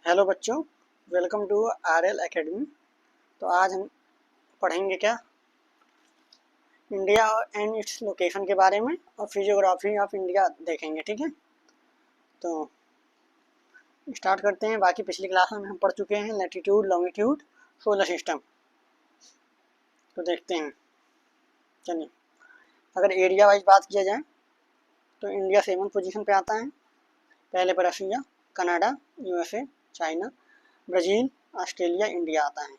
Hello बच्चों, welcome to RL academy. तो आज हम पढ़ेंगे क्या, इंडिया एंड इट्स लोकेशन के बारे में और फिजियोग्राफी ऑफ इंडिया देखेंगे। ठीक है, तो स्टार्ट करते हैं। बाकी पिछली क्लास में हम पढ़ चुके हैं लैटिट्यूड, लॉन्गिट्यूड, सोलर सिस्टम। तो देखते हैं। चलिए, अगर एरिया वाइज बात किया जाए तो इंडिया 7 पोजीशन पे आता है। पहले पर Russia, Canada, USA, China, Brazil, Australia, India आता है।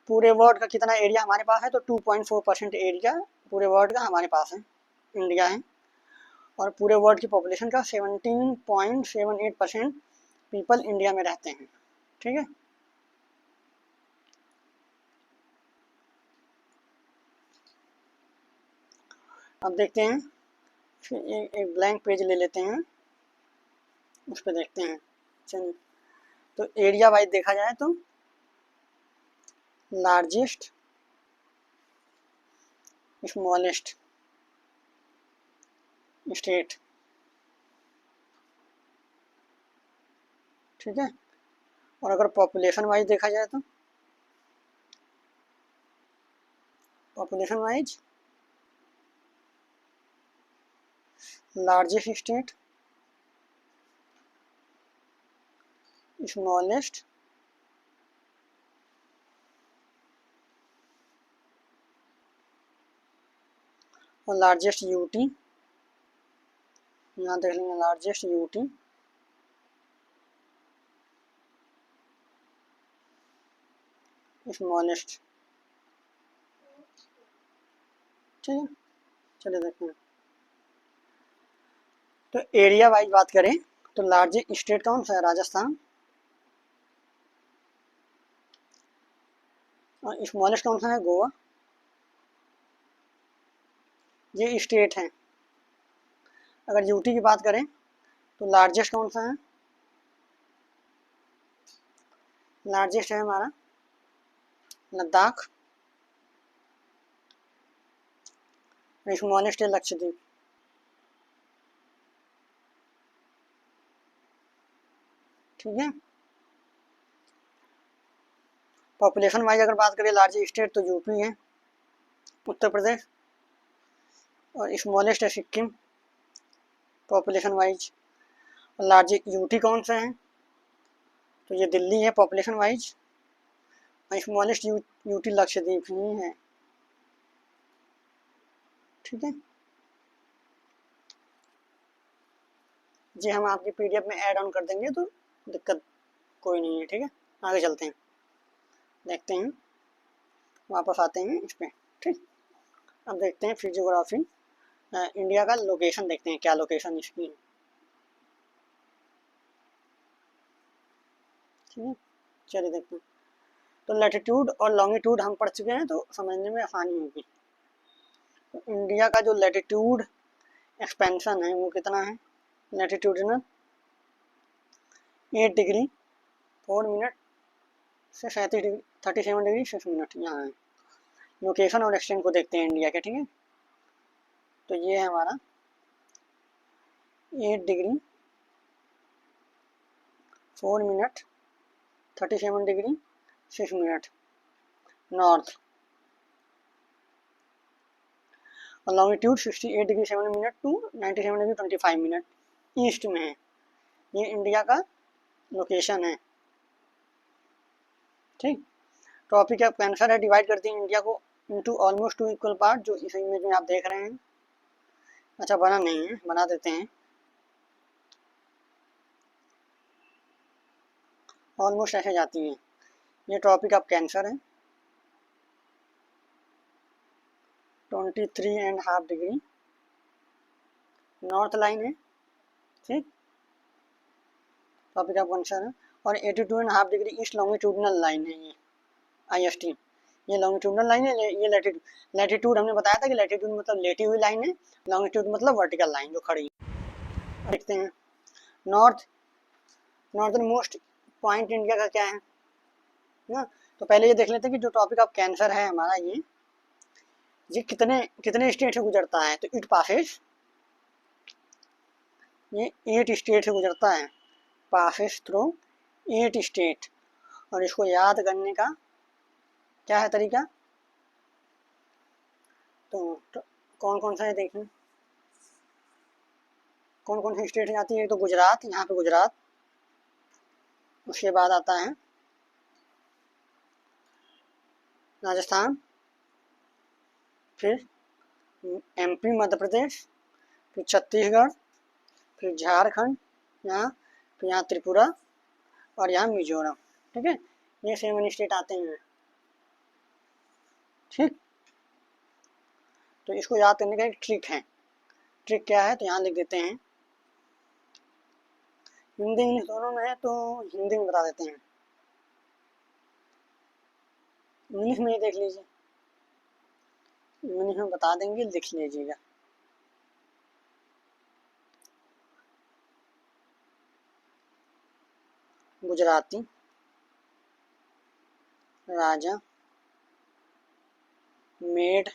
पूरे वर्ल्ड का कितना एरिया हमारे पास है, तो 2.4% एरिया पूरे वर्ल्ड का हमारे पास है, इंडिया है। और पूरे वर्ल्ड की पॉपुलेशन का 17.78% पीपल इंडिया में रहते हैं। ठीक है, अब देखते हैं। फिर एक ब्लैंक पेज ले लेते हैं, उस पर देखते हैं। चलिए, तो एरिया वाइज देखा जाए तो लार्जेस्ट, स्मॉलेस्ट स्टेट, ठीक है। और अगर पॉपुलेशन वाइज देखा जाए तो population wise largest state, smallest, और लार्जेस्ट यूटी। यहाँ देख लेंगे लार्जेस्ट यूटी, स्मॉलेस्ट। ठीक है, चलिए देखते हैं। तो एरिया वाइज बात करें तो लार्जेस्ट स्टेट कौन सा है, राजस्थान। और स्मॉलेस्ट कौन सा है, गोवा। ये स्टेट हैं। अगर यूटी की बात करें तो लार्जेस्ट कौन सा है, लार्जेस्ट है हमारा लद्दाख। स्मॉलेस्ट है लक्षद्वीप। ठीक है, पॉपुलेशन वाइज अगर बात करें लार्जेस्ट स्टेट तो यूपी है, उत्तर प्रदेश। और स्मॉलेस्ट है सिक्किम पॉपुलेशन वाइज। और लार्जेस्ट यूटी कौन सा है, तो ये दिल्ली है पॉपुलेशन वाइज। और स्मॉलेस्ट यूटी लक्षद्वीप ही है। ठीक है, जी हम आपकी पीडीएफ में ऐड ऑन कर देंगे, तो दिक्कत कोई नहीं है। ठीक है, आगे चलते हैं, देखते हैं, वापस आते हैं इस पर। ठीक, अब देखते हैं फिजियोग्राफी इंडिया का लोकेशन, देखते हैं क्या लोकेशन इसकी है। ठीक है, चलिए देखते हैं। तो लैटिट्यूड और लॉन्गिट्यूड हम पढ़ चुके हैं, तो समझने में आसानी होगी। तो इंडिया का जो लैटिट्यूड एक्सपेंशन है वो कितना है, लैटिट्यूडिनल 8 डिग्री 4 मिनट से 37 डिग्री 37 डिग्री 6 मिनट यहाँ है। लोकेशन और एक्सटेंट को देखते हैं इंडिया के। ठीक है, तो ये है हमारा 8 degree 4 minute 37 degree 6 minute north. और longitude 68 degree 7 minute to 97 degree 25 minute east में है। ये इंडिया का लोकेशन है। ठीक, टॉपिक ऑफ आंसर है, डिवाइड करती है इंडिया को इनटू ऑलमोस्ट 2 इक्वल पार्ट, जो इस इमेज में आप देख रहे हैं। अच्छा, बना नहीं है, बना देते हैं। ऑलमोस्ट ऐसे जाती है। ये टॉपिक ऑफ कैंसर है, 23.5 डिग्री नॉर्थ लाइन है। ठीक, टॉपिक ऑफ कैंसर है। और 82.5 डिग्री ईस्ट लॉन्गिट्यूडनल लाइन है, ये IST। ये लॉन्गिट्यूडनल लाइन है, ये लैटिट्यूड। लैटिट्यूड हमने बताया था कि लैटिट्यूड मतलब लेटी हुई लाइन है, लॉन्गिट्यूड मतलब वर्टिकल लाइन जो खड़ी है। देखते हैं नॉर्थन मोस्ट पॉइंट इंडिया का क्या है ना। तो पहले ये देख लेते हैं कि जो टॉपिक ऑफ कैंसर है हमारा, ये कितने कितने स्टेट से गुजरता है। तो इट पासेस, ये 8 स्टेट से गुजरता है, पासेस थ्रू 8 स्टेट। और इसको याद करने का क्या है तरीका, तो कौन कौन सा है देखें, कौन कौन सी स्टेट आती है। तो गुजरात, यहाँ पे गुजरात, उसके बाद आता है राजस्थान, फिर एमपी मध्य प्रदेश, फिर छत्तीसगढ़, फिर झारखंड, यहाँ फिर यहाँ त्रिपुरा और यहाँ मिजोरम। ठीक है, ये 7 स्टेट आते हैं। ठीक, तो इसको याद करने का एक ट्रिक है। ट्रिक क्या है, तो यहाँ लिख देते हैं। हिंदी इंग्लिश दोनों में है, तो हिंदी में बता देते हैं। इंग्लिश में ये देख लीजिए, इंग्लिश में बता देंगे, लिख लीजिएगा। गुजराती, राजा, made,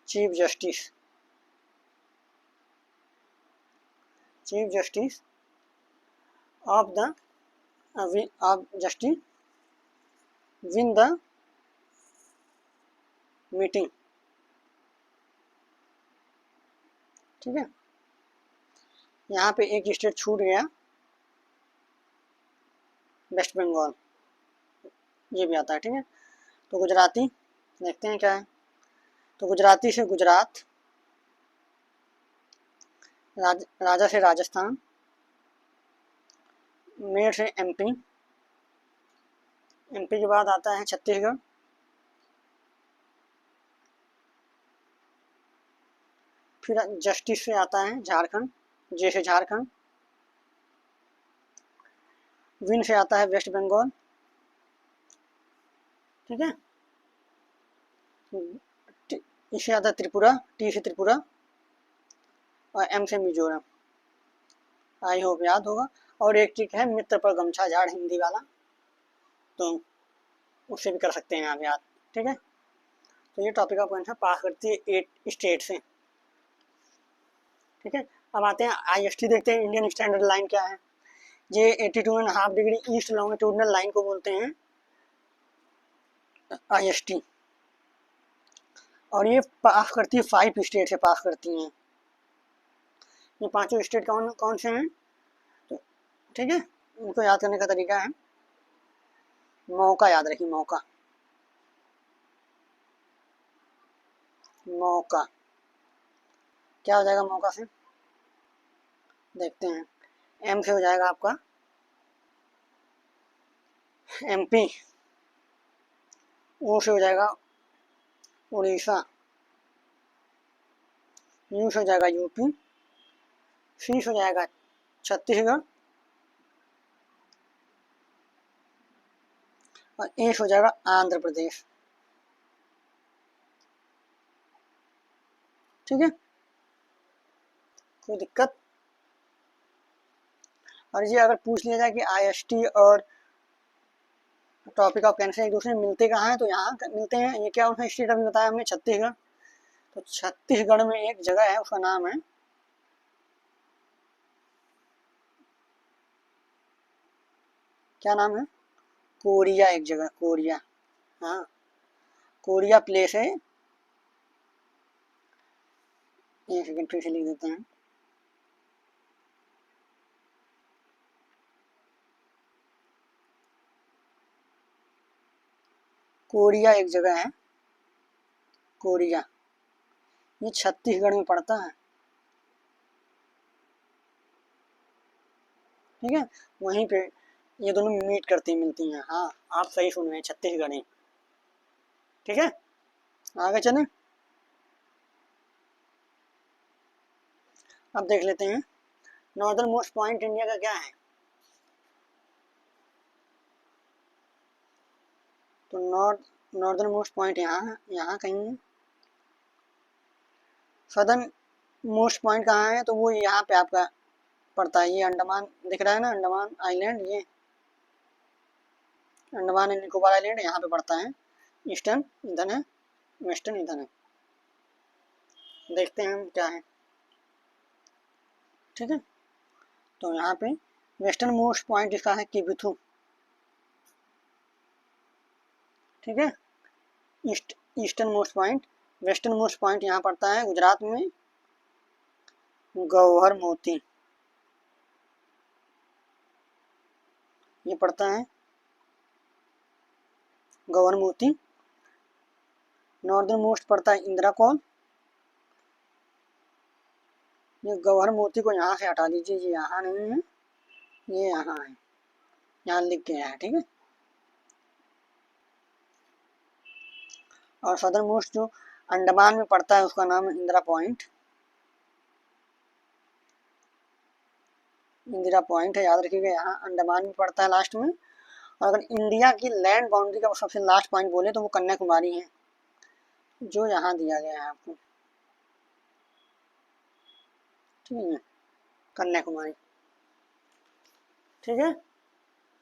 chief justice, chief justice of the of justice win the meeting. ठीक है, यहाँ पे एक स्टेट छूट गया, वेस्ट बंगाल, ये भी आता है। ठीक है, तो गुजराती देखते हैं क्या है। तो गुजराती से गुजरात, राजा से राजस्थान, मेयर से एमपी, एमपी के बाद आता है छत्तीसगढ़, फिर जस्टिस से आता है झारखंड, जे से झारखंड, विन से आता है वेस्ट बंगाल। ठीक है, इससे आता है त्रिपुरा, टी से त्रिपुरा, और एम से मिजोरम। आई होप याद होगा। और एक ट्रिक है, मित्र पर गमछा झाड़, हिंदी वाला, तो उससे भी कर सकते हैं आप याद। ठीक है, तो ये टॉपिक आपको आंसर पास करती है 8 स्टेट से। ठीक है, अब आते हैं IST देखते हैं, इंडियन स्टैंडर्ड लाइन क्या है। ये 82.5 डिग्री ईस्ट लॉन्गिट्यूडनल लाइन को बोलते हैं IST, और ये पास करती है 5 स्टेट से पास करती हैं। ये 5 स्टेट कौन कौन से हैं, तो ठीक है, इनको याद करने का तरीका है, मौका याद रखिए, मौका, मौका क्या हो जाएगा मौका से, देखते हैं। एम से हो जाएगा आपका MP, ओ से हो जाएगा उड़ीसा, यू से हो जाएगा यूपी, सी से हो जाएगा छत्तीसगढ़, और ए से हो जाएगा आंध्र प्रदेश। ठीक है, कोई दिक्कत। और ये अगर पूछ लिया जाए कि IST और टॉपिक ऑफ कैंसर एक दूसरे में मिलते कहाँ हैं, तो यहाँ मिलते हैं। ये क्या उन्होंने स्टेट अभी बताया हमने, छत्तीसगढ़। तो छत्तीसगढ़ में एक जगह है, उसका नाम है, क्या नाम है, कोरिया, एक जगह कोरिया, हाँ कोरिया प्लेस है। एक सेकेंड फिर से लिख देते हैं, कोरिया एक जगह है, कोरिया, ये छत्तीसगढ़ में पड़ता है। ठीक है, वहीं पे ये दोनों मीट करती मिलती हैं। हाँ, आप सही सुन रहे हैं, छत्तीसगढ़ ही। ठीक है, आगे चलें। अब देख लेते हैं नॉर्दर्न मोस्ट पॉइंट इंडिया का क्या है। तो नॉर्दर्न मोस्ट पॉइंट यहाँ कहीं है। सदर्न मोस्ट पॉइंट कहाँ है, तो वो यहाँ पे आपका पड़ता है। ये अंडमान दिख रहा है ना, अंडमान आइलैंड, ये अंडमान एंड निकोबार आइलैंड यहाँ पे पड़ता है। ईस्टर्न इधर है, वेस्टर्न इधर है। देखते हैं हम क्या है। ठीक है, तो यहाँ पे वेस्टर्न मोस्ट पॉइंट इसका है किबिथु, ठीक है। Eastern most point, western most point यहाँ पड़ता है गुजरात में गौहर मोती, ये पड़ता है गौहर मोती। नॉर्दर्न मोस्ट पड़ता है इंदिरा कॉल, ये गौहर मोती को यहाँ से हटा दीजिए, ये यहाँ नहीं है, ये यहाँ है, यहाँ लिख के है, ठीक है। और सदर्न मोस्ट जो अंडमान में पड़ता है उसका नाम है इंदिरा पॉइंट, इंदिरा पॉइंट है, याद रखिएगा, यहाँ अंडमान में पड़ता है लास्ट में। और अगर इंडिया की लैंड बाउंड्री का सबसे लास्ट पॉइंट बोले तो वो कन्याकुमारी है, जो यहाँ दिया गया है आपको, ठीक है, कन्याकुमारी, ठीक है।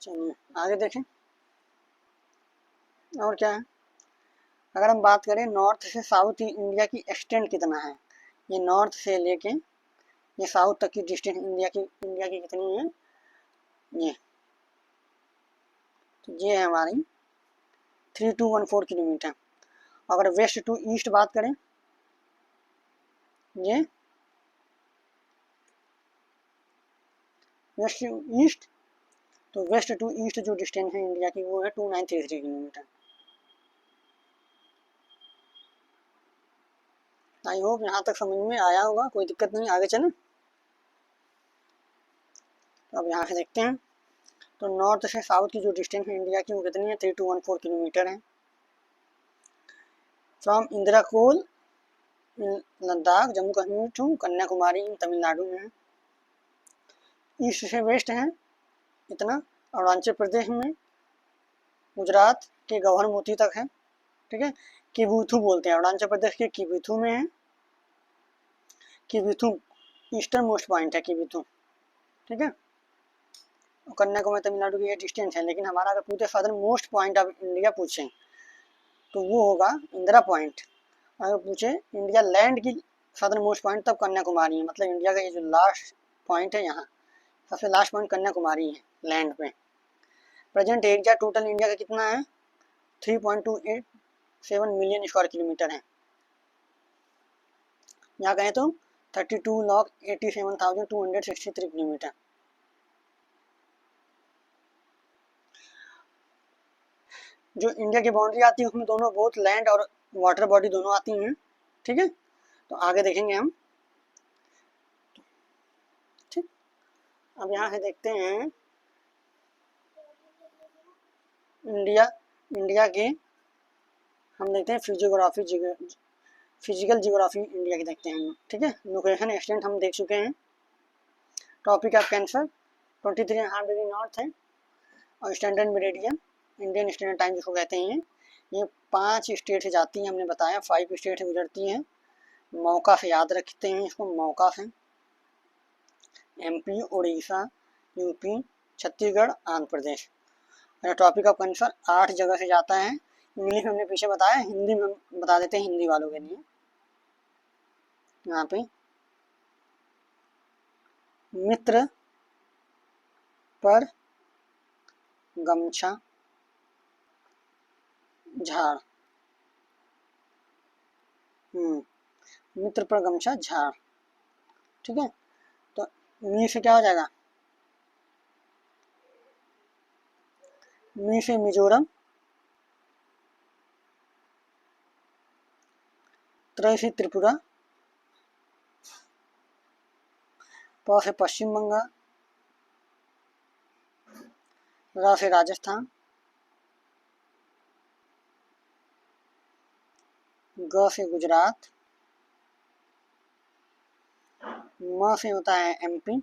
चलिए आगे देखें, और क्या है। अगर हम बात करें नॉर्थ से साउथ इंडिया की एक्सटेंट कितना है, ये नॉर्थ से लेके ये साउथ तक की डिस्टेंस इंडिया की कितनी है, ये तो ये है हमारी 3214 किलोमीटर। अगर वेस्ट टू ईस्ट बात करें, ये वेस्ट टू ईस्ट, तो वेस्ट टू ईस्ट जो डिस्टेंस है इंडिया की वो है 2933 किलोमीटर। आई होप यहाँ तक समझ में आया होगा, कोई दिक्कत नहीं, आगे चलें। तो अब यहाँ से देखते हैं, तो नॉर्थ से साउथ की जो डिस्टेंस है इंडिया की वो कितनी है, 3214 किलोमीटर है। From Indira Col Ladakh Jammu Kashmir to Kanyakumari Tamil Nadu में है। ईस्ट से वेस्ट है इतना, अरुणाचल प्रदेश में गुजरात के गौहर मोती तक है, ठीक है। किबुथु बोलते हैं, अरुणाचल प्रदेश के किबुथु में है, किबुथु ईस्टर्न मोस्ट पॉइंट है किबुथु, ठीक है। कन्याकुमारी तमिलनाडु की ये डिस्टेंस है, लेकिन हमारा अगर पूछे southern most point of India पूछें तो वो होगा इंदिरा पॉइंट। अगर पूछे इंडिया लैंड की सदर्न मोस्ट पॉइंट तब कन्याकुमारी है, मतलब इंडिया का ये जो लास्ट पॉइंट है यहाँ सबसे लास्ट पॉइंट कन्याकुमारी है लैंड पे। प्रेजेंट एरिया टोटल इंडिया का कितना है, 3.287 मिलियन स्क्वायर किलोमीटर है। यहाँ कहें तो 32,87,263 किलोमीटर। जो इंडिया की बाउंड्री आती है उसमें दोनों बोथ लैंड और वाटर बॉडी दोनों आती हैं, ठीक है। तो आगे देखेंगे हम, ठीक। अब यहाँ से देखते हैं इंडिया के, हम देखते हैं फिजिकल जियोग्राफी इंडिया की देखते हैं, ठीक है। लोकेशन एक्सटेंट हम देख चुके हैं। Topic of cancer 23.5 degree north है, और standard meridian Indian standard time जिसको कहते हैं, ये 5 स्टेट से जाती हैं, हमने बताया 5 स्टेट से गुजरती हैं। मौका से याद रखते हैं इसको, मौका से MP, Orissa, UP, Chhattisgarh, Andhra Pradesh. Topic of cancer 8 जगह से जाता है। इंग्लिश में हमने पीछे बताया, हिंदी में बता देते हैं हिंदी वालों के लिए। यहाँ पे मित्र पर गमछा झाड़, मित्र पर गमछा झाड़, ठीक है। तो मी से क्या हो जाएगा, मी से मिजोरम, त्र से त्रिपुरा, प से पश्चिम बंगाल, र से राजस्थान, ग से गुजरात, म से होता है MP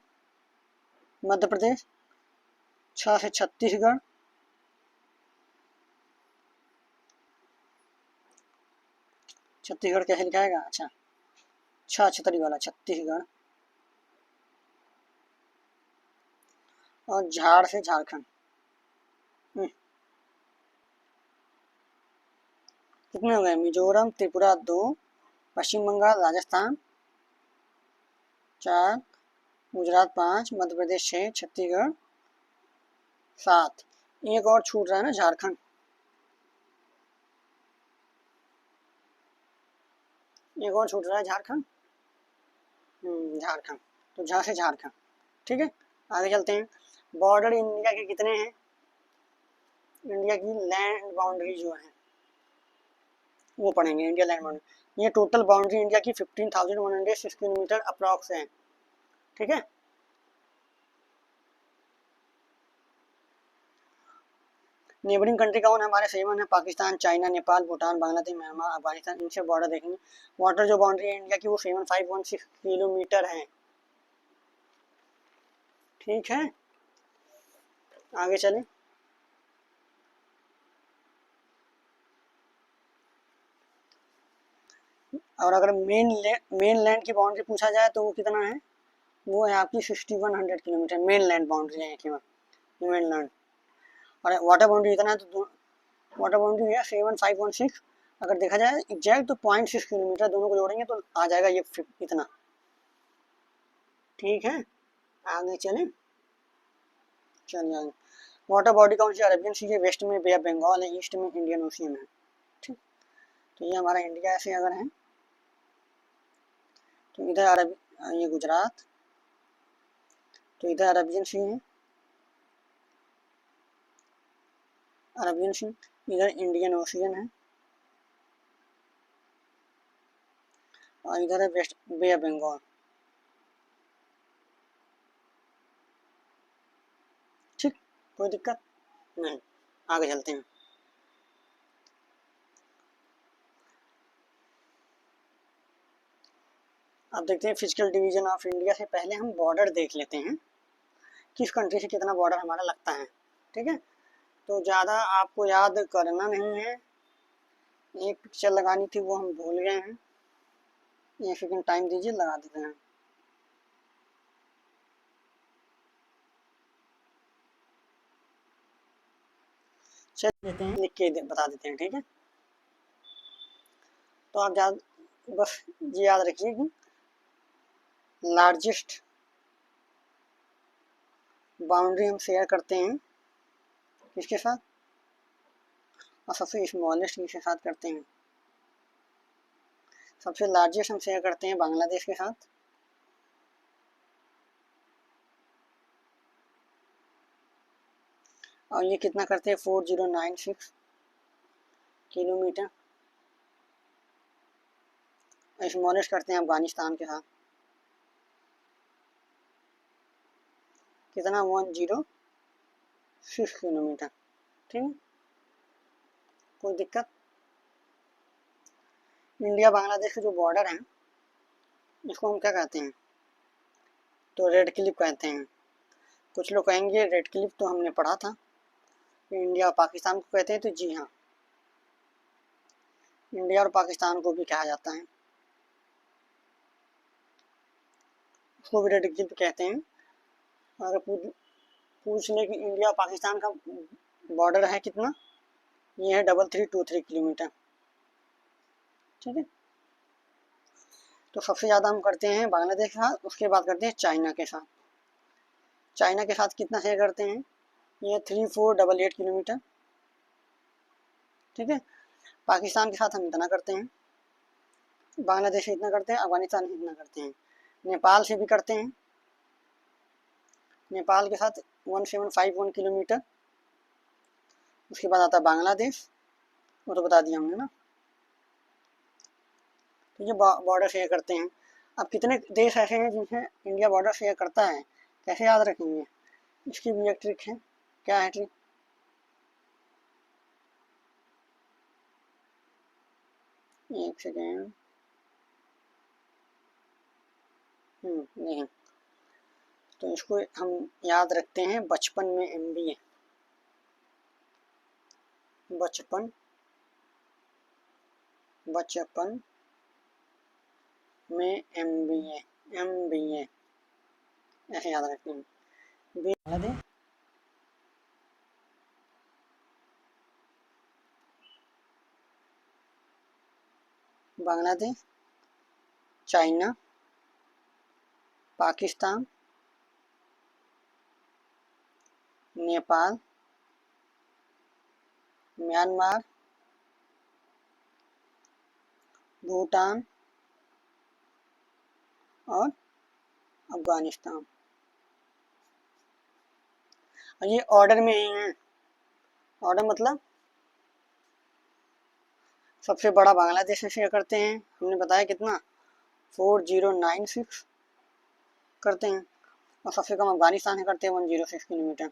मध्य प्रदेश, छ से छत्तीसगढ़, छत्तीसगढ़ कैसे लिखाएगा, अच्छा छ छतरी वाला छत्तीसगढ़, और झाड़ से झारखंड। कितने हो गए, मिजोरम त्रिपुरा 2, पश्चिम बंगाल राजस्थान 4, गुजरात 5, मध्य प्रदेश 6, छत्तीसगढ़ 7। एक और छूट रहा है ना, झारखंड। एक और छूट रहा है, झारखंड। झारखंड। तो झा से झारखंड। ठीक है, आगे चलते हैं। बॉर्डर इंडिया के कितने हैं? इंडिया की लैंड बाउंड्री जो है वो पढ़ेंगे, इंडिया लैंड बाउंड्री। ये टोटल बाउंड्री इंडिया की 15,106 किलोमीटर अप्रॉक्स है। ठीक है, नेबरिंग कंट्री कौन है हमारे? 7 है, पाकिस्तान, चाइना, नेपाल, भूटान, बांग्लादेश, म्यांमार, अफगानिस्तान, इनसे बॉर्डर देखेंगे। वाटर जो बाउंड्री है इंडिया की वो 7516 किलोमीटर है। ठीक है, आगे चलें। और अगर मेन लैंड की बाउंड्री पूछा जाए तो वो कितना है? वो है आपकी 6100 किलोमीटर। मेन लैंड बाउंड्री है केवल, मेन लैंड। और वाटर बाउंड्री इतना है तो वाटर बाउंड्री है 7516। अगर देखा जाए एग्जैक्ट तो 0.6 किलोमीटर, दोनों को जोड़ेंगे तो आ जाएगा ये इतना। ठीक है, आगे चलें। चल जाएंगे। वाटर बॉडी कौन सी? अरेबियन सी है, वेस्ट में बे ऑफ बंगाल है, ईस्ट में इंडियन ओशियन है। ठीक, तो ये हमारा इंडिया ऐसे अगर है तो इधर अरब, ये गुजरात, तो इधर अरेबियन सी है, अरेबियन सी, इधर इंडियन ओशियन है, और इधर है वेस्ट बे ऑफ बंगाल। ठीक, कोई दिक्कत नहीं, आगे चलते हैं। अब देखते हैं फिजिकल डिवीजन ऑफ इंडिया से पहले हम बॉर्डर देख लेते हैं, किस कंट्री से कितना बॉर्डर हमारा लगता है। ठीक है, तो ज़्यादा आपको याद करना नहीं है। एक पिक्चर लगानी थी वो हम भूल गए हैं, 1 सेकंड टाइम दीजिए, लगा देते हैं। चल देते हैं, लिख के बता देते हैं। ठीक है, तो आप बस ये याद रखिए कि लार्जेस्ट बाउंड्री हम शेयर करते हैं किसके साथ, और सबसे स्मॉलेस्ट किसके साथ करते हैं? सबसे लार्जेस्ट हम शेयर करते हैं बांग्लादेश के साथ, और ये कितना करते हैं? 4096 किलोमीटर। स्मॉलेस्ट करते हैं अफगानिस्तान के साथ, कितना? 106 किलोमीटर। ठीक है, कोई दिक्कत? इंडिया बांग्लादेश के जो बॉर्डर हैं इसको हम क्या कहते हैं? तो रेड क्लिप कहते हैं। कुछ लोग कहेंगे रेड क्लिप तो हमने पढ़ा था, इंडिया और पाकिस्तान को कहते हैं, तो जी हाँ, इंडिया और पाकिस्तान को भी कहा जाता है, उसको भी रेड क्लिप कहते हैं। अगर पूछ ले कि इंडिया और पाकिस्तान का बॉर्डर है कितना, ये है 3323 किलोमीटर। ठीक है, तो सबसे ज़्यादा हम करते हैं बांग्लादेश के साथ, उसके बाद करते हैं चाइना के साथ। चाइना के साथ कितना शेयर करते हैं? ये 3488 किलोमीटर। ठीक है, पाकिस्तान के साथ हम इतना करते हैं, बांग्लादेश से इतना करते हैं, अफगानिस्तान से इतना करते हैं, नेपाल से भी करते हैं, नेपाल के साथ 1751 किलोमीटर। उसके बाद आता है बांग्लादेश, वो तो बता दिया हमने ना। तो ये बॉर्डर शेयर करते हैं। अब कितने देश ऐसे हैं जिनसे इंडिया बॉर्डर शेयर करता है, कैसे याद रखेंगे? इसकी भी एक ट्रिक है। क्या है ट्रिक? एक सेकेंड, नहीं, तो इसको हम याद रखते हैं बचपन में MBA, बचपन में MBA ऐसे याद रखते हैं। बांग्लादेश, चाइना, पाकिस्तान, नेपाल, म्यांमार, भूटान और अफगानिस्तान। और ये ऑर्डर में ही है। ऑर्डर मतलब सबसे बड़ा बांग्लादेश से शेयर करते हैं, हमने बताया कितना 4096 करते हैं, और सबसे कम अफगानिस्तान है, करते हैं 106 किलोमीटर।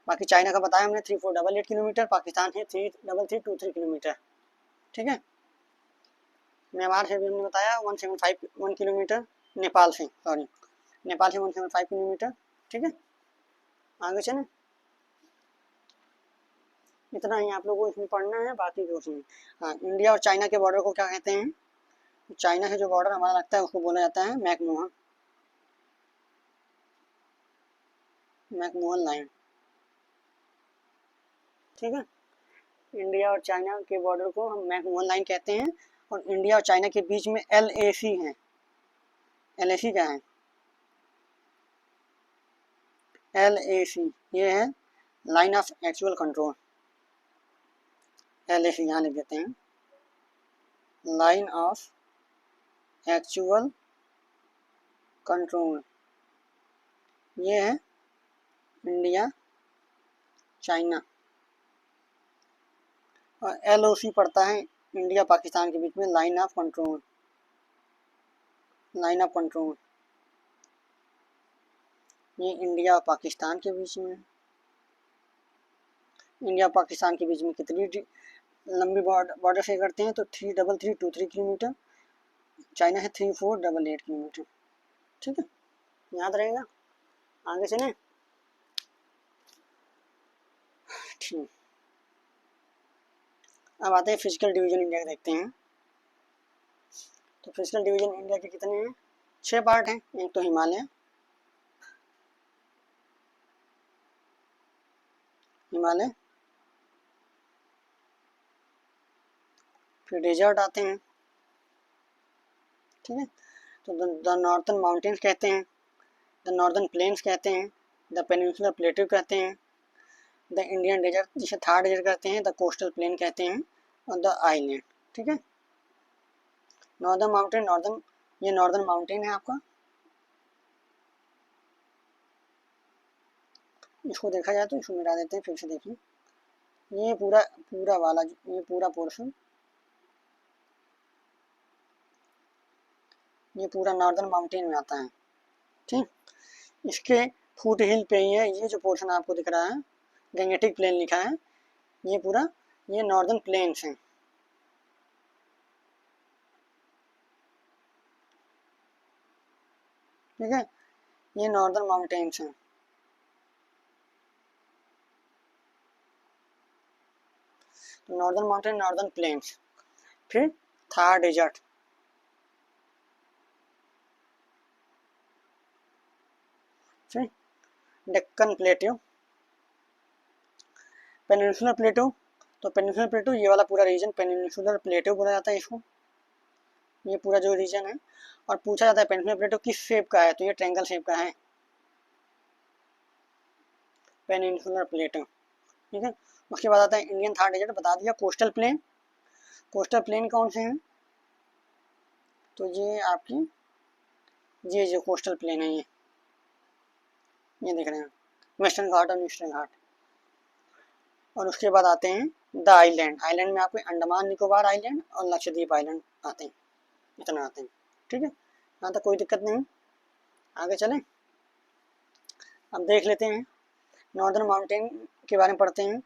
बाकी चाइना का बताया हमने 3488 किलोमीटर, पाकिस्तान है 33323 किलोमीटर। ठीक है, म्यांमार से भी हमने बताया 175 किलोमीटर, नेपाल से 175 किलोमीटर। ठीक है, आगे चलें। इतना ही आप लोगों को इसमें पढ़ना है, बाकी कुछ नहीं। हाँ, इंडिया और चाइना के बॉर्डर को क्या कहते हैं? चाइना से जो बॉर्डर हमारा लगता है उसको बोला जाता है मैकमोहन लाइन। ठीक है, इंडिया और चाइना के बॉर्डर को हम मैकमोहन लाइन कहते हैं, और इंडिया और चाइना के बीच में LAC है। LAC क्या है? LAC ये है line of actual control. LAC यहाँ लिख देते हैं, लाइन ऑफ एक्चुअल कंट्रोल। ये है इंडिया चाइना, और LOC पड़ता है इंडिया पाकिस्तान के बीच में, line of control. Line of control ये इंडिया और पाकिस्तान के बीच में। इंडिया और पाकिस्तान के बीच में कितनी लंबी बॉर्डर से करते हैं? तो 33323 किलोमीटर। चाइना है 3488 किलोमीटर। ठीक है, याद रहेगा। आगे चलें। ठीक, अब आते हैं फिजिकल डिवीजन इंडिया देखते हैं। तो फिजिकल डिवीजन इंडिया के कितने हैं? 6 पार्ट हैं। एक तो हिमालय, फिर डेजर्ट आते हैं। ठीक है, तो द नॉर्थन माउंटेन्स कहते हैं, द नॉर्दर्न प्लेन्स कहते हैं, द पेनिनसुलर प्लेट्यू कहते हैं, द इंडियन डेजर्ट जिसे थार डेजर्ट कहते हैं, द कोस्टल प्लेन कहते हैं, और द आइलैंड। ठीक है, नॉर्दर्न माउंटेन, ये नॉर्दर्न माउंटेन है आपका। इसको देखा जाए तो इसको मिटा देते हैं, फिर से देखिए। ये पूरा वाला, ये पूरा पोर्शन, ये पूरा नॉर्दर्न माउंटेन में आता है। ठीक, इसके फुट हिल पे ही है ये जो पोर्शन आपको दिख रहा है, गंगेटिक प्लेन लिखा है, ये पूरा ये नॉर्दर्न प्लेन्स हैं। ठीक है, ये नॉर्दर्न माउंटेन्स हैं। नॉर्दर्न माउंटेन, नॉर्दर्न प्लेन्स, फिर थार डेजर्ट, फिर डेक्कन प्लेट्यू, पेनिनसुलर प्लेटू। तो पेनिनसुलर प्लेटू ये वाला पूरा रीजन पेनिनसुलर प्लेटू बोला जाता है इसको, ये पूरा जो रीजन है। और पूछा जाता है पेनिनसुलर प्लेटू किस शेप का है, तो ये ट्रायंगल शेप का है पेनिनसुलर प्लेटू। ठीक है, उसके बाद आता है इंडियन थार डेजर्ट, बता दिया। कोस्टल प्लेन, कोस्टल प्लेन कौन से हैं? तो ये आपकी ये जो कोस्टल प्लेन है ये देख रहे हैं, वेस्टर्न घाट और ईस्टर्न घाट। और उसके बाद आते हैं द आइलैंड। आइलैंड में आपके अंडमान निकोबार आइलैंड और लक्षद्वीप आइलैंड आते हैं, इतना आते हैं। ठीक है, यहाँ तक कोई दिक्कत नहीं। आगे चलें, अब देख लेते हैं नॉर्दर्न माउंटेन के बारे में पढ़ते हैं।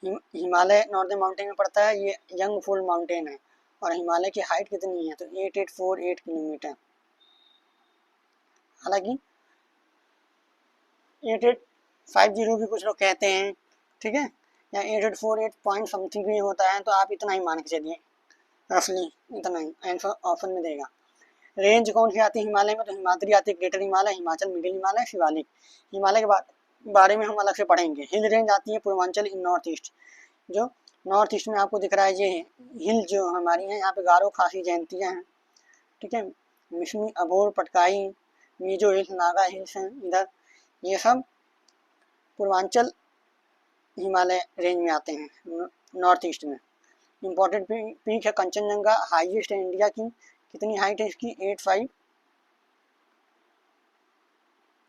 हिमालय नॉर्दर्न माउंटेन में पड़ता है, ये यंग फुल माउंटेन है, और हिमालय की हाइट कितनी है? तो 8848 किलोमीटर। हालांकि 8850 भी कुछ लोग कहते हैं, ठीक है, या 8848 पॉइंट समथिंग भी होता है, तो आप इतना ही मान के चलिए, रफली इतना ही आंसर ऑप्शन में देगा। रेंज कौन सी आती है हिमालय में? तो हिमाद्री आती है, ग्रेटर हिमालय, हिमाचल, मिडिल हिमालय, शिवालिक। हिमालय के बारे में हम अलग से पढ़ेंगे। हिल रेंज आती है पूर्वांचल इन नॉर्थ ईस्ट, जो नॉर्थ ईस्ट में आपको दिख रहा है, ये हिल जो हमारी है, यहाँ पे गारो खासी जयंतियाँ हैं। ठीक है, मिशमी, अभोर, पटकाई, मीजो हिल्स, नागा हिल्स हैं इधर, ये सब पूर्वांचल हिमालय रेंज में आते हैं, नॉर्थ ईस्ट में। इम्पोर्टेंट पीक है कंचनजंगा, हाईएस्ट है इंडिया की। कितनी हाइट है इसकी?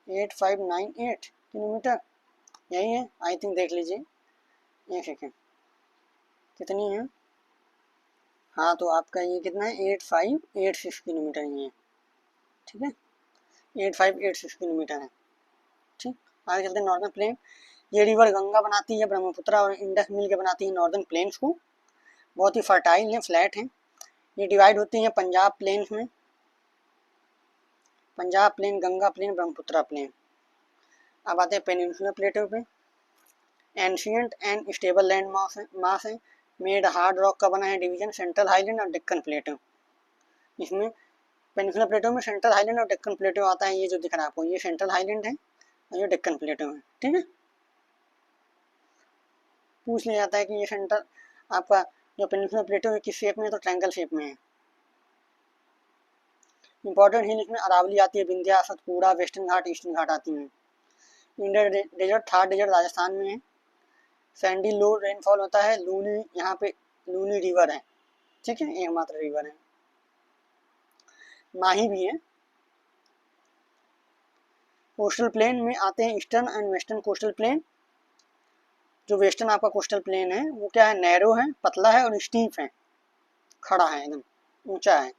8598 किलोमीटर, यही है आई थिंक, देख लीजिए एक सेकेंड कितनी है। हाँ तो आपका ये कितना है? 8586 किलोमीटर ही है, ठीक है, 8586 किलोमीटर है। ठीक, आगे चलते हैं नॉर्दर्न प्लेन। ये रिवर गंगा बनाती है, ब्रह्मपुत्र और इंडस मिल के बनाती है नॉर्दर्न प्लेन्स को। बहुत ही फर्टाइल है, फ्लैट है। ये डिवाइड होती है पंजाब प्लेन्स में, Punjab plain, Ganga plain, Brahmaputra plain. अब आते हैं पेनिनसुलर प्लेटो पे। Ancient and stable land mass है, मेड हार्ड रॉक का बना है डिवीजन, सेंट्रल हाईलैंड और डेक्कन प्लेटो। इसमें पेनिनसुलर प्लेटो में सेंट्रल हाईलैंड और डेक्कन प्लेटो आता है। ये जो दिख रहा है आपको, ये सेंट्रल हाईलैंड है और ये डेक्कन प्लेटो है, ठीक है। पूछ लिया जाता है कि ये सेंट्रल आपका जो पेनिनसुलर प्लेटो है किस शेप में है, तो ट्रायंगल शेप में है। इंपॉर्टेंट हिल इसमें अरावली आती है, विंध्या, सतपुड़ा, वेस्टर्न घाट, ईस्टर्न घाट आती हैं। Indian desert, Thar desert Rajasthan में है। सैंडी लो रेनफॉल होता है। लूनी, यहाँ पे लूनी रिवर है, ठीक है, एकमात्र रिवर है। माही भी है। कोस्टल प्लेन में आते हैं eastern and western coastal plain. जो वेस्टर्न आपका कोस्टल प्लेन है वो क्या है? नैरो है, पतला है और स्टीप है, खड़ा है, एकदम ऊंचा है।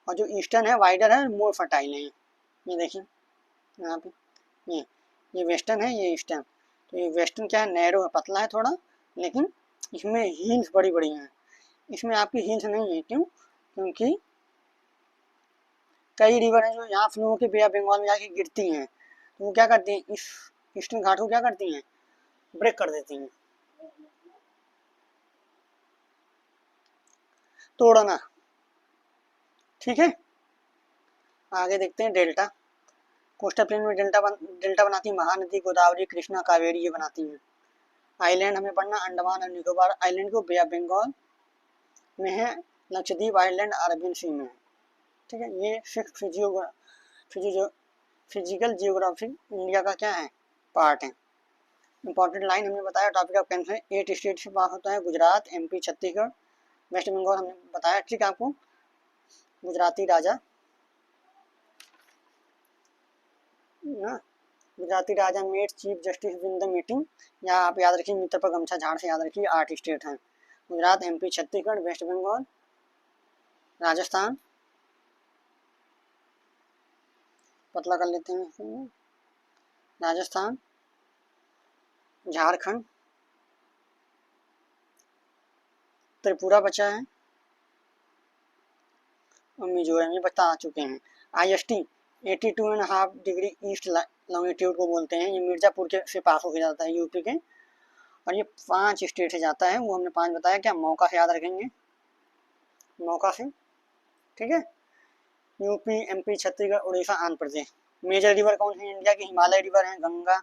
और जो ईस्टर्न है वाइडर है, मोर फर्टाइल है। ये देखिए यहाँ पे, ये वेस्टर्न है, ये ईस्टर्न। तो ये वेस्टर्न क्या है? नैरो है, पतला है थोड़ा, लेकिन इसमें हील्स बड़ी बड़ी हैं। इसमें आपकी हील्स नहीं है, क्यों? क्योंकि कई रिवर हैं जो यहाँ फ्लो होकर बे ऑफ बंगाल में जाके गिरती हैं, तो वो क्या करती हैं? इस ईस्टर्न घाट को क्या करती हैं? ब्रेक कर देती हैं, तोड़ना, ठीक है। आगे देखते हैं डेल्टा। कोस्टल प्लेन में डेल्टा बनाती है महानदी, गोदावरी, कृष्णा, कावेरी, ये बनाती हैं। आइलैंड हमें पढ़ना अंडमान और निकोबार आइलैंड को बे ऑफ बंगाल में है, लक्षद्वीप आइलैंड अरबियन सी में है, ठीक है। ये सिक्स फिजिकल जियोग्राफी इंडिया का क्या है? पार्ट है। इंपॉर्टेंट लाइन हमने बताया, टॉपिक ऑफ कैंसर 8 स्टेट से पास होता है, गुजरात, एमपी, छत्तीसगढ़, वेस्ट बंगाल हमने बताया, ठीक है आपको। गुजराती राजा ना, गुजराती राजा met chief justice win the meeting, या आप याद रखिए मित्र पर गमछा झाड़ से याद रखिए। 8 स्टेट हैं, गुजरात, एमपी, छत्तीसगढ़, वेस्ट बंगाल, राजस्थान, पतला कर लेते हैं, राजस्थान, झारखंड, त्रिपुरा बचा है और मिजोरम, ये बता चुके हैं। IST 82.5 डिग्री ईस्ट लॉन्गिट्यूड को बोलते हैं। ये मिर्जापुर के से पास होकर जाता है, यूपी के, और ये 5 स्टेट से जाता है, वो हमने 5 बताया। क्या मौका से याद रखेंगे? मौका से, ठीक है। UP, MP, Chhattisgarh, Orissa, Andhra Pradesh. Major river कौन है इंडिया की? हिमालय रिवर है, गंगा,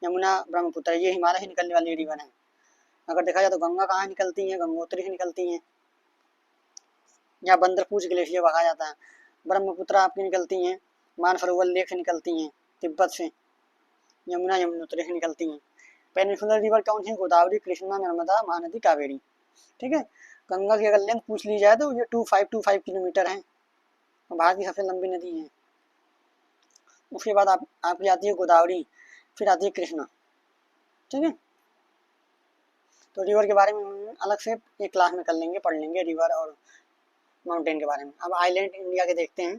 यमुना, ब्रह्मपुत्र, ये हिमालय से निकलने वाली रिवर है। अगर देखा जाए तो गंगा कहाँ निकलती है? गंगोत्री से निकलती है, या बंदरपूछ ग्लेशियर कहा जाता है। ब्रह्मपुत्र आपकी निकलती हैं मानसरोवर लेक से निकलती हैं, तिब्बत से। यमुना यमुनोत्री से निकलती हैं। पेनिनसुलर रिवर कौन सी? गोदावरी, कृष्णा, नर्मदा, महानदी, कावेरी, ठीक है। गंगा की अगर लेंथ पूछ ली जाए तो ये 2525 किलोमीटर है, भारत की सबसे लंबी नदी है। उसके बाद आपकी आती है गोदावरी, फिर आती है कृष्णा, ठीक है। तो रिवर के बारे में हम अलग से एक क्लास में कर लेंगे, पढ़ लेंगे रिवर और माउंटेन के बारे में। अब आइलैंड इंडिया के देखते हैं।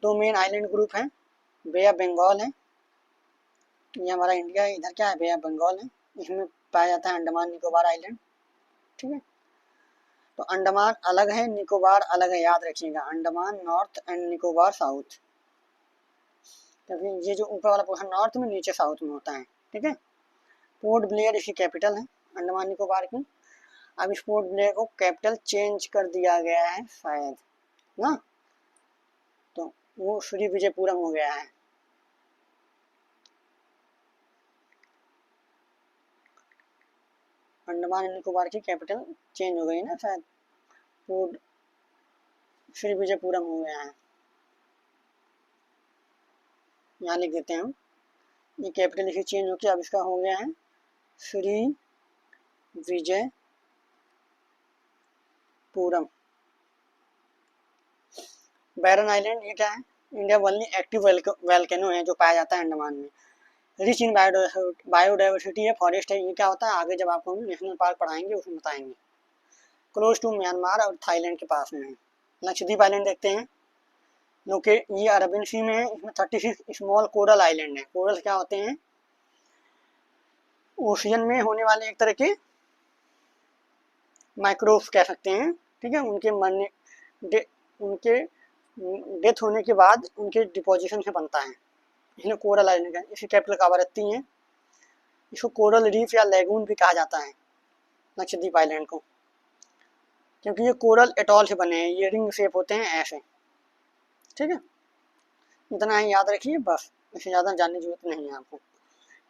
2 मेन आइलैंड ग्रुप हैं, बे ऑफ बंगाल है, ये हमारा इंडिया है, इधर क्या है? बे ऑफ बंगाल है। इसमें पाया जाता है अंडमान निकोबार आइलैंड, ठीक है। तो अंडमान अलग है, निकोबार अलग है, याद रखिएगा। Andaman north and Nicobar south, क्योंकि ये जो ऊपर वाला पोर्शन नॉर्थ में, नीचे साउथ में होता है, ठीक है। पोर्ट ब्लेयर इसकी कैपिटल है अंडमान निकोबार की। अब इस पोर्ट ब्लेयर को कैपिटल चेंज कर दिया गया है शायद ना, तो वो श्री विजयपुरम हो गया है। अंडमान एंड निकोबार की कैपिटल चेंज हो गई ना शायद, पोर्ट श्री विजयपुरम हो गया है। यहाँ लिख देते हैं हम, ये कैपिटल इसी चेंज होकर अब इसका हो गया है श्री विजयपुरम। बैरन आइलैंड ये क्या है? इंडिया ओनली एक्टिव वोल्केनो है जो पाया जाता है अंडमान में। रिच इन बायोडाइवर्सिटी है, फॉरेस्ट है। ये क्या होता है आगे जब आपको नेशनल पार्क पढ़ाएंगे उसमें बताएंगे। क्लोज टू म्यांमार और थाईलैंड के पास में है। लक्षद्वीप आइलैंड देखते हैं। ये अरबियन सी में है। इसमें 36 स्मॉल कोरल आइलैंड है। कोरल क्या होते हैं? ओशियन में होने वाले एक तरह के माइक्रोब्स कह सकते हैं। ठीक है, उनके डेथ होने के बाद उनके डिपोजिशन से बनता है। इन्हें कोरल आइलैंड है। इसी कैपिटल कावारत्ती है। इसको कोरल रीफ या लेगून भी कहा जाता है लक्षद्वीप आइलैंड को, क्योंकि ये कोरल एटॉल से बने हैं। ये रिंग शेप होते हैं ऐसे। ठीक है, इतना ही याद रखिए बस, इससे ज़्यादा जानने की जरूरत नहीं है आपको।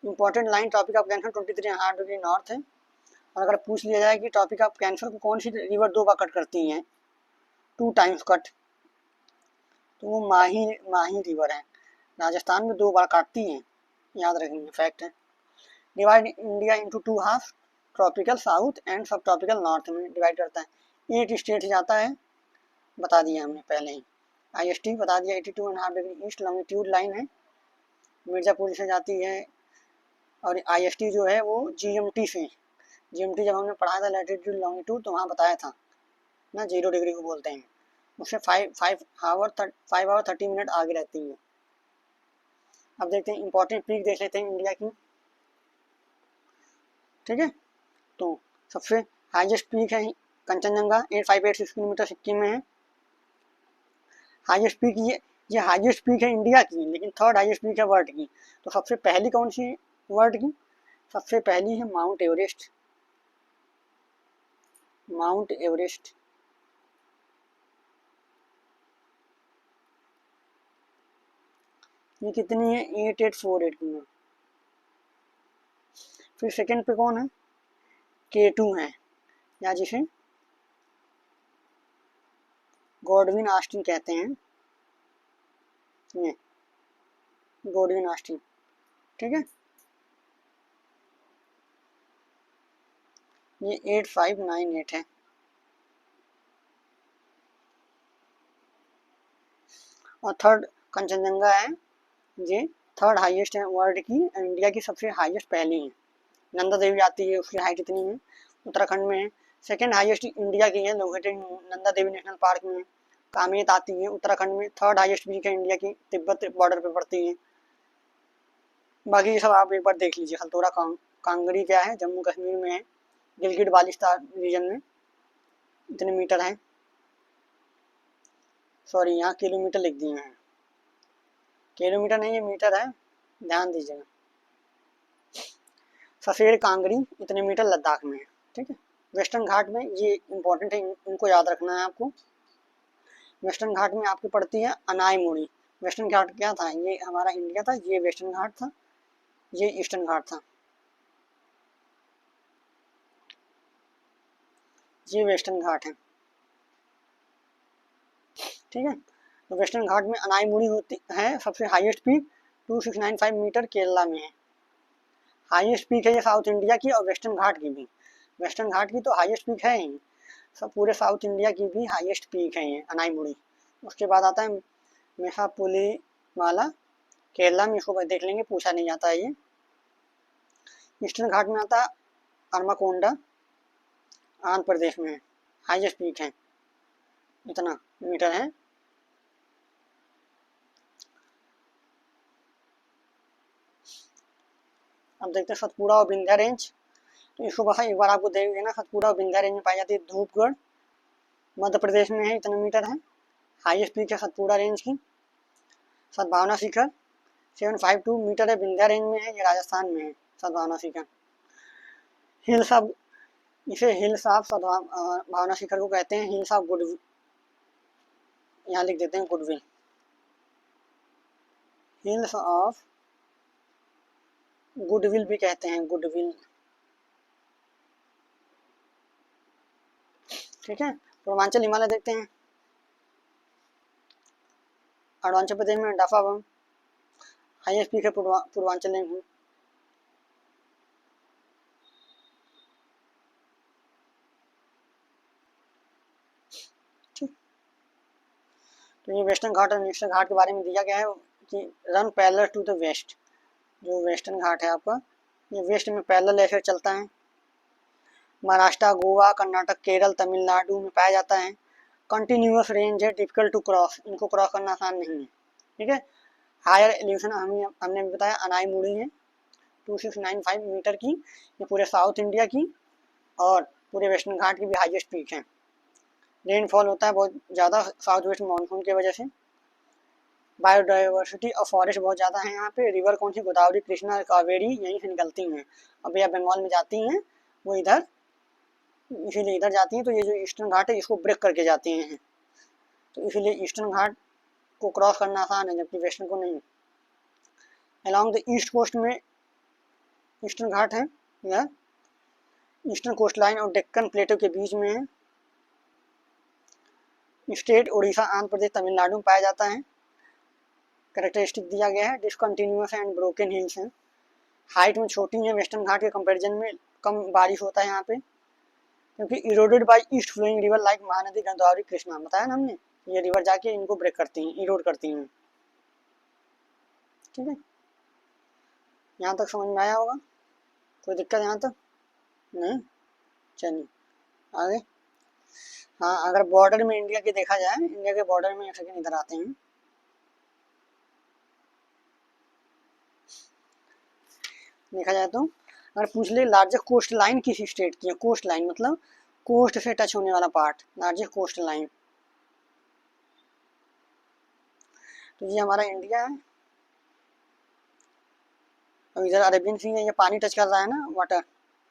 Important line topic of cancer 23.5 degree north है। और अगर पूछ लिया जाए कि टॉपिक ऑफ कैंसर को कौन सी रिवर 2 बार कट करती हैं, 2 टाइम्स कट, तो वो माही रिवर है। राजस्थान में 2 बार काटती हैं, याद रखेंगे, फैक्ट है। Divide India into 2 half, tropical south and सब ट्रॉपिकल नॉर्थ में डिवाइड करता है। 8 स्टेट जाता है, बता दिया हमने पहले ही। IST बता दिया, 82.5 डिग्री ईस्ट लॉन्गिट्यूड लाइन है, मिर्ज़ापुर से जाती है। और IST जो है वो GMT से, GMT जब हमने पढ़ा था लैटिट्यूड लॉन्गिट्यूड तो वहाँ बताया था ना, 0 डिग्री को बोलते हैं। उससे 5 आवर 30 मिनट आगे रहती है। अब देखते हैं इंपॉर्टेंट पीक देख लेते हैं इंडिया की। ठीक है, तो सबसे हाईएस्ट पीक है कंचनजंगा, 8586 किलोमीटर सिक्किम में है। हाईएस्ट पीक ये हाईएस्ट पीक है इंडिया की, लेकिन थर्ड हाईएस्ट पीक है वर्ल्ड की। तो सबसे पहली कौन सी वर्ल्ड की? सबसे पहली है माउंट एवरेस्ट। माउंट एवरेस्ट ये कितनी है? 8848 की। फिर सेकंड पे कौन है? K2 है, या जिसे गॉडविन ऑस्टिन कहते हैं। ये गॉडविन ऑस्टिन। ठीक है, ये 8598 है। और थर्ड कंचनजंगा है, ये थर्ड हाईएस्ट है वर्ल्ड की। इंडिया की सबसे हाईएस्ट पहली है। नंदा देवी आती है, उसकी हाइट इतनी है, उत्तराखंड में है। सेकेंड हाईएस्ट इंडिया की है, located Nanda Devi national park में। कामेत आती है उत्तराखंड में। थर्ड हाईएस्ट पीक है इंडिया की, तिब्बत बॉर्डर पे पड़ती है। बाकी ये सब आप एक बार देख लीजिए। हल्तोरा कांगड़ी क्या है? जम्मू कश्मीर में है, गिलगिट बाल्टिस्तान रीजन में। इतने मीटर है, सॉरी यहाँ किलोमीटर लिख दिए हैं, किलोमीटर नहीं ये मीटर है, ध्यान दीजिएगा। सफेद कांगड़ी इतने मीटर लद्दाख में है। ठीक है, वेस्टर्न घाट में ये इंपॉर्टेंट है, इनको याद रखना है आपको। वेस्टर्न घाट में आपकी पड़ती है अनाईमुड़ी। वेस्टर्न घाट क्या था? ये हमारा इंडिया था, ये वेस्टर्न घाट था, ये ईस्टर्न घाट था, ये वेस्टर्न घाट है। ठीक है, तो वेस्टर्न घाट में अनाईमुड़ी होती है। सबसे हाईएस्ट पीक 2695 मीटर केरला में है। हाईएस्ट पीक है ये साउथ इंडिया की और वेस्टर्न घाट की भी। वेस्टर्न घाट की तो हाईएस्ट पीक है ही, सब पूरे साउथ इंडिया की भी हाईएस्ट पीक है ये अनाईमुड़ी। उसके बाद आता है मेहापुलीमाला, केरला में, इसको देख लेंगे, पूछा नहीं जाता है ये। ईस्टर्न घाट में आता है अरमाकोंडा, आंध्र प्रदेश में है, हाईएस्ट पीक है, इतना मीटर है। अब देखते हैं सतपुड़ा और विंध्या रेंज। तो इसको बस एक बार आपको देख देना, सतपुड़ा और विंध्या रेंज में पाई जाती है। धूपगढ़ मध्य प्रदेश में है, इतना मीटर है। हाईएस्ट पीक है सतपुड़ा रेंज की। सद्भावना शिखर 752 मीटर है, विंध्या रेंज में है, ये राजस्थान में है सद्भावना शिखर। हिल्स ऑफ, इसे हिल्स ऑफ सद्भावना शिखर को कहते हैं, हिल्स ऑफ गुडविल, यहाँ लिख देते हैं गुडविल, हिल्स ऑफ गुडविल भी कहते हैं, गुडविल। ठीक है, पूर्वांचल हिमालय देखते हैं। अरुणाचल प्रदेश में डाफाबम हाईएस्ट पीक है, पूर्वांचल में। तो ये वेस्टर्न घाट और ईस्टर्न घाट के बारे में दिया गया है कि run parallel to the west. जो वेस्टर्न घाट है आपका, ये वेस्ट में पैरेलल ऐसे चलता है। महाराष्ट्र, गोवा, कर्नाटक, केरल, तमिलनाडु में पाया जाता है। कंटिन्यूअस रेंज है, डिफिकल्ट टू क्रॉस, इनको क्रॉस करना आसान नहीं है, ठीक है। हायर एलिवेशन हमने बताया अनाई मुड़ी है 2695 मीटर की, ये पूरे साउथ इंडिया की और पूरे वेस्टर्न घाट की भी हाईएस्ट पीक है। रेनफॉल होता है बहुत ज़्यादा साउथ वेस्ट मानसून की वजह से। बायोडाइवर्सिटी और फॉरेस्ट बहुत ज़्यादा है यहाँ पे। रिवर कौन सी, गोदावरी, कृष्णा, कावेरी यहीं से निकलती हैं। अब यह बंगाल में जाती हैं, वो इधर, इसीलिए इधर जाती हैं। तो ये जो ईस्टर्न घाट है इसको ब्रेक करके जाती हैं, तो इसीलिए ईस्टर्न घाट को क्रॉस करना आसान है जबकि वेस्टर्न को नहीं। अलॉन्ग द ईस्ट कोस्ट में ईस्टर्न घाट है, यह ईस्टर्न कोस्ट लाइन और डेक्कन प्लेटो के बीच में है। स्टेट उड़ीसा, आंध्र प्रदेश, तमिलनाडु में पाया जाता है। कैरेक्टरिस्टिक दिया गया है, डिसकंटिन्यूअस एंड ब्रोकन हिल्स हैं। हाइट में छोटी है, वेस्टर्न घाट के कंपैरिजन में कम बारिश होता है यहाँ पे, क्योंकि eroded by east flowing river like Mahanadi, Godavari, Krishna, बताया ना हमने, ये रिवर जाके इनको ब्रेक करती हैं, इरोड करती हैं, ठीक है। यहाँ तक समझ में आया होगा, कोई दिक्कत यहाँ तक नहीं? चलिए आगे। हाँ, अगर बॉर्डर में इंडिया के देखा जाए, इंडिया के बॉर्डर में एक सेकेंड इधर आते हैं, देखा जाए तो अगर पूछ ले लार्जेस्ट कोस्ट लाइन किस स्टेट की है, कोस्ट लाइन मतलब कोस्ट से टच होने वाला पार्ट, लार्जेस्ट कोस्ट लाइन, तो ये हमारा इंडिया है। और इधर अरेबियन सी है, ये पानी टच कर रहा है ना, वाटर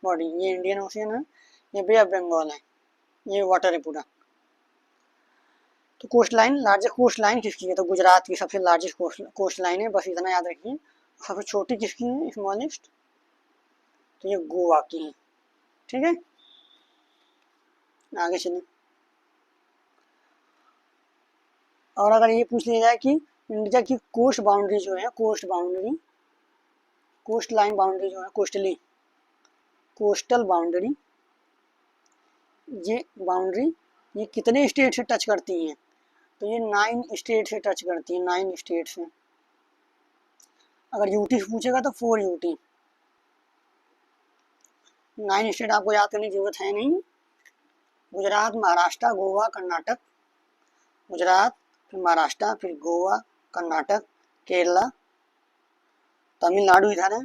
बॉडी, ये इंडियन ओशियन है, ये बे ऑफ बंगाल है, ये वाटर है पूरा। तो coastline, largest coastline किसकी है, तो गुजरात की सबसे लार्जेस्ट कोस्ट लाइन है, बस इतना याद रखिए। सबसे छोटी किसकी है, स्मॉलेस्ट, तो ये गोवा की है, ठीक है। आगे चलिए। और अगर ये पूछ लिया जाए कि इंडिया की कोस्ट बाउंड्री जो है, coast boundary, coastline boundary जो है, कोस्टल बाउंड्री, ये बाउंड्री ये कितने स्टेट से टच करती हैं, तो ये 9 स्टेट से टच करती है, 9 स्टेट से। अगर यूटी से पूछेगा तो 4 यूटी, 9 स्टेट आपको याद करने की जरूरत है नहीं। गुजरात, महाराष्ट्र, गोवा, कर्नाटक, गुजरात, फिर महाराष्ट्र, फिर गोवा, कर्नाटक, केरला, तमिलनाडु इधर है,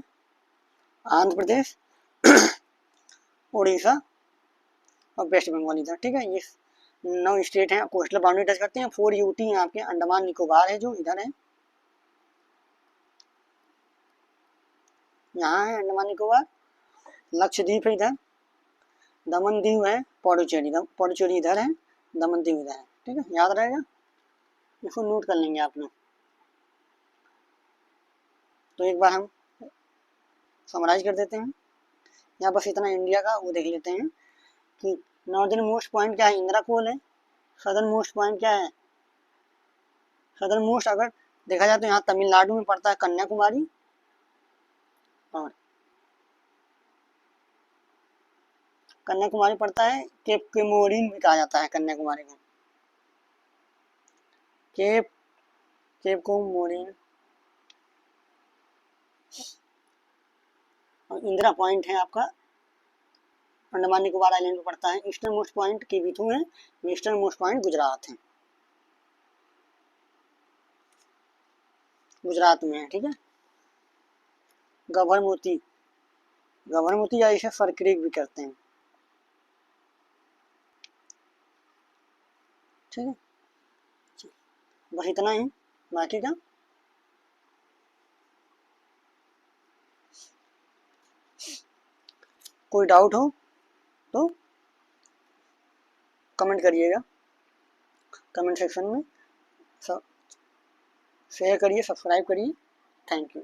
आंध्र प्रदेश, उड़ीसा और वेस्ट बंगाल इधर, ठीक है। ये 9 स्टेट हैं कोस्टल बाउंड्री टच करते हैं। 4 यूटी हैं आपके, अंडमान निकोबार है जो इधर है, यहाँ है अंडमान निकोबार, लक्षद्वीप है इधर, दमन दीव है, पौडुचेरी इधर है, दमन दीव इधर है, ठीक है, याद रहेगा, इसको नोट कर लेंगे आप लोग। तो एक बार हम समराइज कर देते हैं, यहाँ बस इतना इंडिया का वो देख लेते हैं कि नॉर्दर्न मोस्ट पॉइंट क्या है, इंदिरा कोल है। सदर्न मोस्ट पॉइंट क्या है, सदर्न मोस्ट अगर देखा जाए तो यहाँ तमिलनाडु में पड़ता है कन्याकुमारी, और कन्याकुमारी पड़ता है, केप केमोरिन भी कहा जाता है कन्याकुमारी को, केप कोमोरिन। और इंदिरा पॉइंट है आपका अंडमान निकोबार आइलैंड में पड़ता है। ईस्टर्न मोस्ट पॉइंट केबीथू है, वेस्टर्न मोस्ट पॉइंट गुजरात है, गुजरात में है, ठीक है। गभरमोती, गभरमोती या इसे फरक्रीक भी कहते हैं, ठीक है। बस इतना ही, बाकी का कोई डाउट हो तो कमेंट करिएगा, कमेंट सेक्शन में। सब शेयर करिए, सब्सक्राइब करिए, थैंक यू।